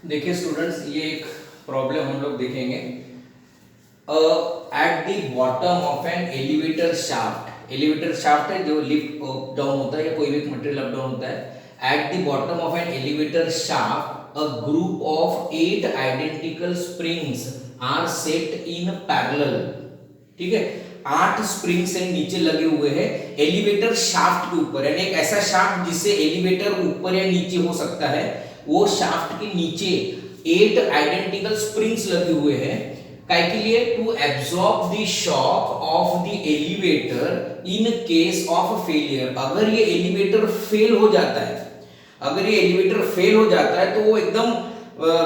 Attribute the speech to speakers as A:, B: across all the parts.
A: देखिए स्टूडेंट्स, ये एक प्रॉब्लम हम लोग देखेंगे। Eight the bottom of an elevator shaft, elevator shaft है जो लिफ्ट अप डाउन होता है या कोई भी मटेरियल अप डाउन होता है। At the bottom of an elevator shaft a group of 8 identical springs are set in parallel. ठीक है, 8 स्प्रिंग से नीचे लगे हुए हैं एलिवेटर शाफ्ट के ऊपर, यानी एक ऐसा शाफ्ट जिससे एलिवेटर ऊपर या नीचे हो सकता है। वो शाफ्ट के नीचे 8 आइडेंटिकल स्प्रिंग्स लगे हुए हैं काय के लिए, to absorb the shock of the elevator in case of failure. अगर ये एलिवेटर फेल हो जाता है, अगर ये एलिवेटर फेल हो जाता है तो वो एकदम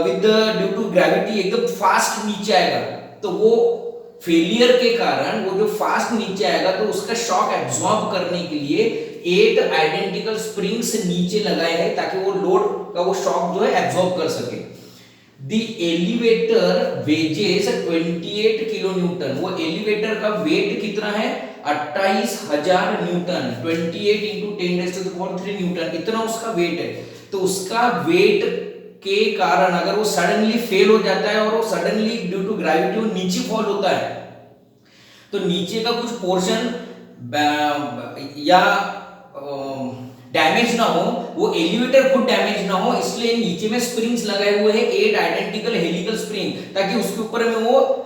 A: विद ड्यू टू ग्रेविटी एकदम फास्ट नीचे आएगा। तो वो फेलियर के कारण वो जो फास्ट नीचे आएगा तो उसका शॉक एब्सॉर्ब करने के लिए 8 आइडेंटिकल स्प्रिंग्स नीचे लगाए हैं ताकि वो लोड का वो शॉक जो है एब्सॉर्ब कर सके। The elevator wages 28 kilo Newton. वो एलिवेटर का वेट कितना है? 28,000 न्यूटन। 28 इंटू 10⁻³ न्यूटन, इतना उसका वेट है। तो उसका वेट के कारण अगर वो सडनली फेल हो जाता है और वो सडनली ड्यू टू ग्रेविटी वो नीचे फॉल होता है, तो नीचे का कुछ पोर्शन या डैमेज ना हो, वो एलिवेटर खुद डैमेज ना हो, इसलिए नीचे में स्प्रिंग्स लगाए हुए हैं 8 आइडेंटिकल हेलिकल स्प्रिंग, ताकि उसके ऊपर में वो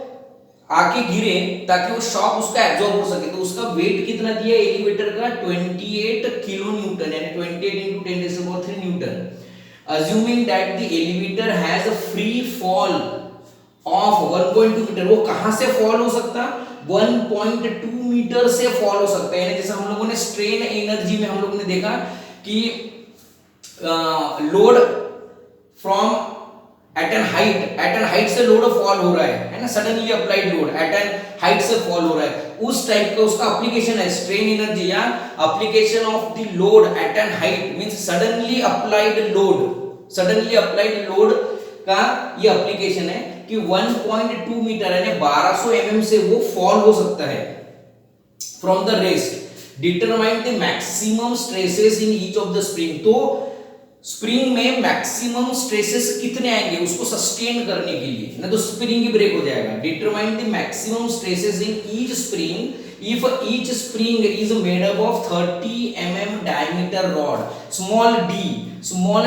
A: आके गिरे ताकि वो शॉक उसका एब्सॉर्ब हो सके। तो उसका वेट कितना दिया एलिवेटर का? 28 किलो न्यूटन, यानी 28 into 10⁻³ Newton. Assuming that the elevator has a free fall of 1.2 metre, वो कहां से फॉल हो सकता? 1.2 मीटर से फॉल हो सकता है। यानी जैसे हम लोगों ने स्ट्रेन एनर्जी में हम लोगों ने देखा कि load from at an height से लोड फॉल हो रहा है ना, suddenly applied load at an height से फॉल हो रहा है, उस टाइप का उसका एप्लीकेशन है स्ट्रेन एनर्जी या application of the load at an height means suddenly applied load का ये एप्लीकेशन है कि 1.2 मीटर यानी 1200 mm से वो फॉल हो सकता है from the rest. Determine the maximum stresses in each of the spring. तो स्प्रिंग में मैक्सिमम स्ट्रेसेस कितने आएंगे उसको सस्टेन करने के लिए, ना तो स्प्रिंग ही ब्रेक हो जाएगा। Determine the maximum stresses in each spring if each spring is made up of 30 mm diameter rod. Small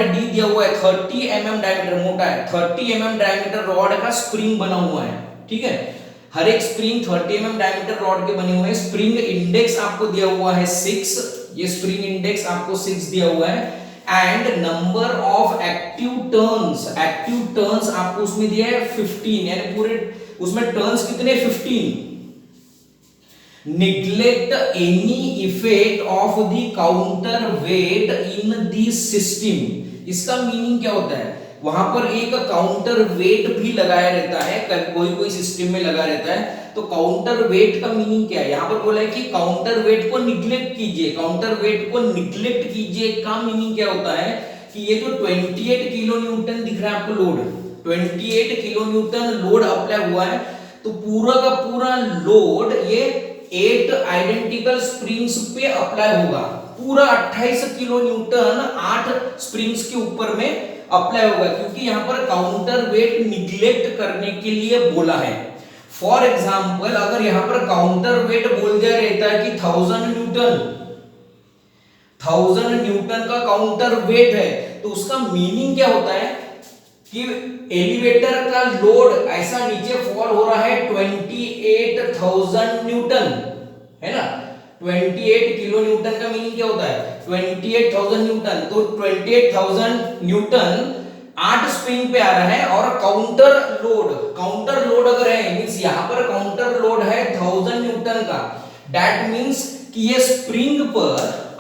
A: D दिया हुआ है, 30 mm डायमीटर मोटा है, 30 mm डायमीटर रॉड का स्प्रिंग बना हुआ है। ठीक है, हर एक स्प्रिंग 30 mm डायमीटर रॉड के बने हुए हैं। स्प्रिंग इंडेक्स आपको दिया हुआ है 6, ये स्प्रिंग इंडेक्स आपको 6 दिया हुआ है। And number of active turns आपको उसमें दिया है 15, यानी पूरे उसमें टर्न्स कितने? 15। Neglect any effect of the counter wait in the system. इसका मीनिंग क्या होता है? वहां पर एक काउंटर वेट भी लगाया रहता है, कोई सिस्टम में लगा रहता है। तो काउंटर वेट का मीनिंग क्या है? यहां पर बोला है कि काउंटर वेट को निग्लेक्ट कीजिए। काउंटर वेट को निग्लेक्ट कीजिए का मीनिंग क्या होता है कि ये जो 28 किलो न्यूटन दिख रहा है आपको load, 28 kilo Newton load apply हुआ है, तो पूरा का पूरा लोड ये 8 आइडेंटिकल स्प्रिंग्स पे अप्लाई होगा। पूरा 28 किलो न्यूटन 8 स्प्रिंग्स के ऊपर में अप्लाई होगा, क्योंकि यहां पर काउंटर वेट निग्लेक्ट करने के लिए बोला है। फॉर एग्जाम्पल अगर यहां पर काउंटर वेट बोल दिया रहता है कि 1000 न्यूटन का काउंटर वेट है, तो उसका मीनिंग क्या होता है कि एलिवेटर का लोड ऐसा नीचे फॉल हो रहा है 28,000 न्यूटन, है ना। 28 किलो न्यूटन का मीनिंग क्या होता है? 28,000 न्यूटन। तो 28,000 न्यूटन 8 स्प्रिंग पे आ रहा है और काउंटर लोड अगर है मींस यहां पर काउंटर लोड है 1000 न्यूटन का। दैट मींस कि ये स्प्रिंग पर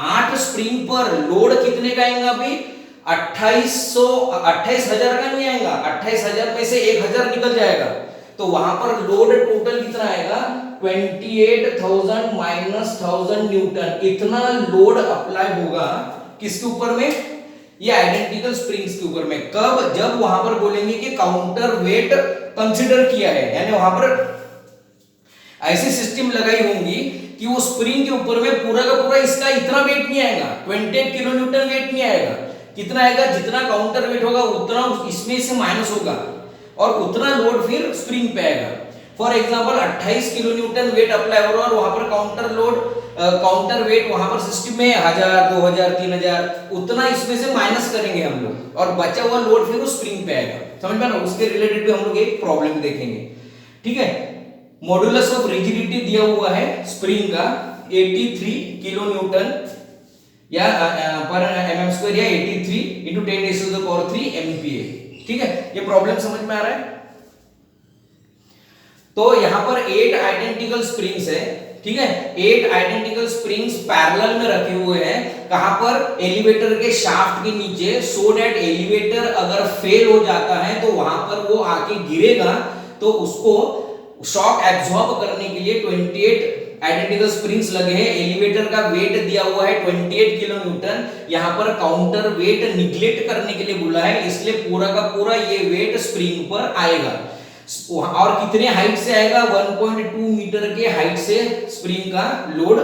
A: 8 स्प्रिंग पर लोड कितने का आएगा? अभी 28,000 का नहीं आएगा, 28,000 में से 1,000 निकल जाएगा, तो वहां पर लोड टोटल कितना आएगा? 28,000 माइनस 1000 न्यूटन। इतना लोड अप्लाई होगा किसके ऊपर में? ये आइडेंटिकल स्प्रिंग्स के ऊपर में। कब? जब वहां पर बोलेंगे कि काउंटर वेट कंसीडर किया है, यानी वहां पर ऐसी सिस्टम लगाई होंगी कि वो स्प्रिंग के ऊपर में पूरा का पूरा इसका इतना वेट नहीं आएगा, 28 किलो न्यूटन वेट नहीं आएगा, कितना आएगा, जितना काउंटर वेट होगा उतना इसमें से माइनस होगा और उतना लोड फिर स्प्रिंग पे आएगा। For example 28 kilo Newton wait apply हो रहा है और वहां पर काउंटर वेट वहां पर सिस्टम में 1000 2000 3000 उतना इसमें से माइनस करेंगे हम लोग और बचा हुआ लोड फिर वो स्प्रिंग पे आएगा। समझ में ना, उसके रिलेटेड भी हम लोग एक प्रॉब्लम देखेंगे। ठीक है, मॉड्यूलस ऑफ रिजिडिटी दिया हुआ है स्प्रिंग का 83 किलो न्यूटन या पर mm स्क्वायर या 83 into 10⁻³ MPa। ठीक है, ये प्रॉब्लम समझ में आ रहा है। तो यहां पर 8 आइडेंटिकल स्प्रिंग्स है। ठीक है, 8 आइडेंटिकल स्प्रिंग्स पैरेलल में रखे हुए हैं। कहां पर, एलिवेटर के शाफ्ट के नीचे, सो दैट एलिवेटर अगर फेल हो जाता है तो वहां पर वो आके गिरेगा तो उसको शॉक एब्जॉर्ब करने के लिए 28 आइडेंटिकल स्प्रिंग्स लगे हैं। एलिवेटर का वेट दिया हुआ है 28 किलो न्यूटन। यहां पर काउंटर वेट निग्लेक्ट करने के लिए बोला है, इसलिए पूरा का पूरा ये वेट स्प्रिंग पर आएगा। और कितने हाइट से आएगा, 1.2 मीटर के हाइट से स्प्रिंग का लोड,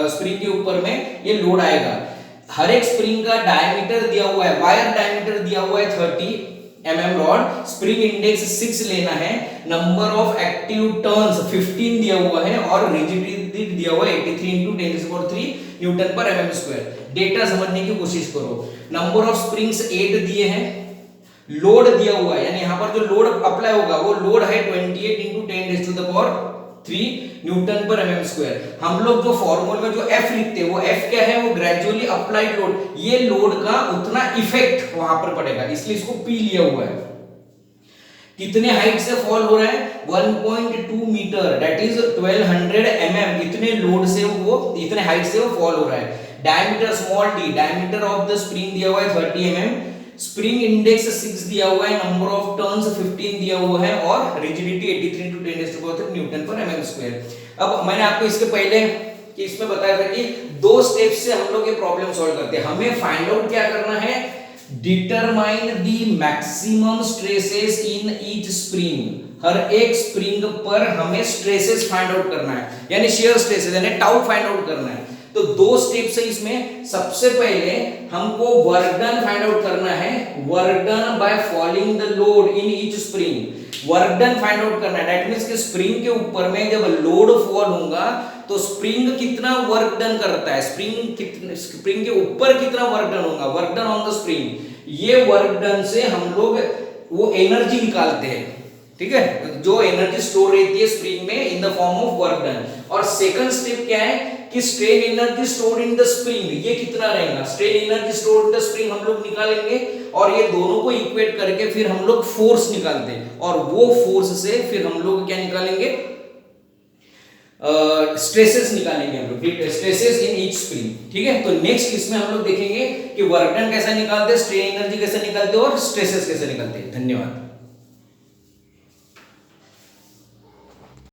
A: स्प्रिंग के ऊपर में ये लोड आएगा। हर एक स्प्रिंग का डायमीटर दिया हुआ है, वायर डायमीटर दिया हुआ है 30 mm रॉड, स्प्रिंग इंडेक्स 6 लेना है, नंबर ऑफ एक्टिव टर्न्स 15 दिया हुआ है और रिजिडिटी दिया हुआ है 83 into 10⁻³ न्यूटन पर mm स्क्वायर। डेटा समझने की कोशिश करो। नंबर ऑफ स्प्रिंग्स 8 दिए हैं, लोड दिया हुआ है, यानी यहां पर जो लोड अप्लाई होगा वो लोड है 28 into 10⁻³ न्यूटन पर mm स्क्वायर। हम लोग जो फॉर्मूले में जो F लिखते हैं वो F क्या है, वो ग्रेजुअली अप्लाइड लोड, ये लोड का उतना इफेक्ट वहां पर पड़ेगा, इसलिए इसको P लिया हुआ है। कितने हाइट से फॉल हो रहा है, 1.2 मीटर, दैट इज 1200 mm, इतने लोड से वो, इतने हाइट से वो फॉल हो रहा है। Diameter small d, diameter of the spring दिया हुआ है 30 mm, स्प्रिंग इंडेक्स 6 दिया हुआ है, नंबर ऑफ टर्न्स 15 दिया हुआ है और रिजिडिटी 83 into 10⁻³ न्यूटन पर mm स्क्वायर। अब मैंने आपको इसके पहले कि इसमें बताया था कि 2 स्टेप्स से हम लोग ये प्रॉब्लम सॉल्व करते हैं। हमें फाइंड आउट क्या करना है, determine the maximum stresses in each spring. हर एक स्प्रिंग पर हमें स्ट्रेसेस फाइंड आउट करना है, यानी शियर स्ट्रेसेस यानी टाउ फाइंड आउट करना है। तो 2 स्टेप्स है इसमें। सबसे पहले हमको वर्क डन फाइंड आउट करना है, work done by fouling the load in each spring. Work done find out करना है, दैट मींस कि स्प्रिंग के ऊपर में जब लोड फॉल होगा तो स्प्रिंग कितना वर्क डन करता है, स्प्रिंग के ऊपर कितना वर्क डन होगा, work done on the spring. ये वर्क डन से हम लोग वो एनर्जी निकालते हैं। ठीक है, जो एनर्जी स्टोर रहती है स्प्रिंग में in the form of work done. और सेकंड स्टेप क्या है कि strain energy stored in the spring, ये कितना रहेगा, strain energy stored in the spring हम लोग निकालेंगे और ये दोनों को इक्वेट करके फिर हम लोग फोर्स निकालते हैं और वो फोर्स से फिर हम लोग क्या निकालेंगे, स्ट्रेसेस निकालेंगे हम लोग, स्ट्रेसेस इन ईच स्प्रिंग। ठीक है, तो नेक्स्ट इसमें हम लोग देखेंगे कि वर्क डन कैसा निकालते हैं, स्ट्रेन एनर्जी कैसे निकालते हैं और स्ट्रेसेस कैसे निकालते हैं। धन्यवाद।